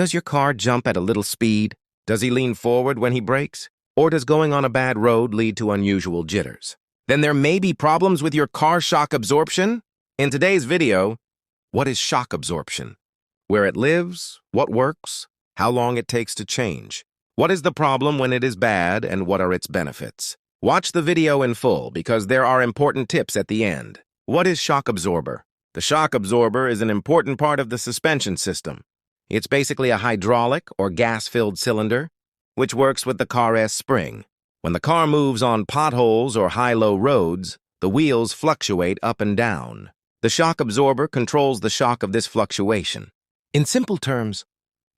Does your car jump at a little speed? Does he lean forward when he brakes? Or does going on a bad road lead to unusual jitters? Then there may be problems with your car shock absorption. In today's video, what is shock absorption? Where it lives, what works, how long it takes to change. What is the problem when it is bad, and what are its benefits? Watch the video in full because there are important tips at the end. What is shock absorber? The shock absorber is an important part of the suspension system. It's basically a hydraulic or gas-filled cylinder, which works with the car's spring. When the car moves on potholes or high-low roads, the wheels fluctuate up and down. The shock absorber controls the shock of this fluctuation. In simple terms,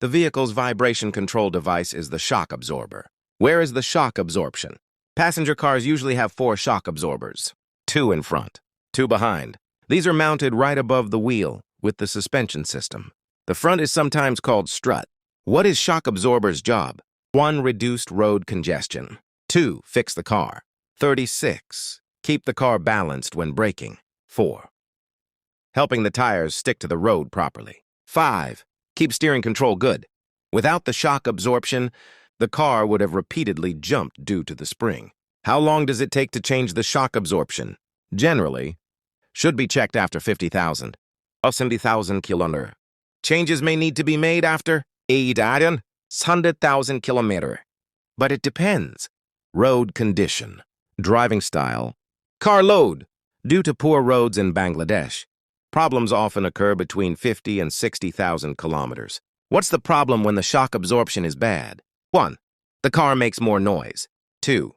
the vehicle's vibration control device is the shock absorber. Where is the shock absorption? Passenger cars usually have 4 shock absorbers, 2 in front, 2 behind. These are mounted right above the wheel with the suspension system. The front is sometimes called strut. What is shock absorber's job? 1. Reduced road congestion. 2. Fix the car. 36. Keep the car balanced when braking. 4. Helping the tires stick to the road properly. 5. Keep steering control good. Without the shock absorption, the car would have repeatedly jumped due to the spring. How long does it take to change the shock absorption? Generally, should be checked after 50,000 or 70,000 kilometers. Changes may need to be made after 100,000 kilometers. But it depends. Road condition, driving style, car load. Due to poor roads in Bangladesh, problems often occur between 50 and 60,000 kilometers. What's the problem when the shock absorption is bad? 1. The car makes more noise. 2.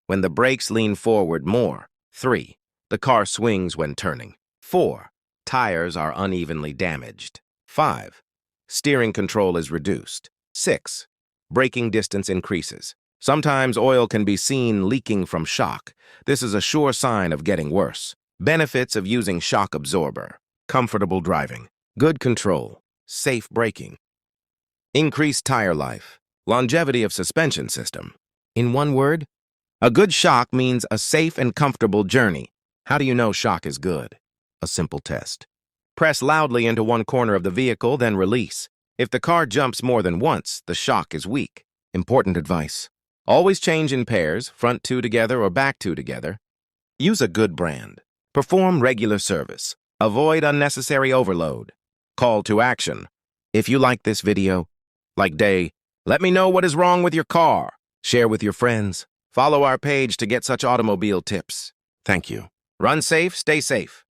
When the brakes lean forward more. 3. The car swings when turning. 4. Tires are unevenly damaged. 5. Steering control is reduced. 6. Braking distance increases. Sometimes oil can be seen leaking from shock. This is a sure sign of getting worse. Benefits of using shock absorber: comfortable driving, good control, safe braking, increased tire life, longevity of suspension system. In one word, a good shock means a safe and comfortable journey. How do you know shock is good? A simple test. Press loudly into one corner of the vehicle, then release. If the car jumps more than once, the shock is weak. Important advice: always change in pairs, front 2 together or back 2 together. Use a good brand. Perform regular service. Avoid unnecessary overload. Call to action: if you like this video, like Day, let me know what is wrong with your car. Share with your friends. Follow our page to get such automobile tips. Thank you. Run safe, stay safe.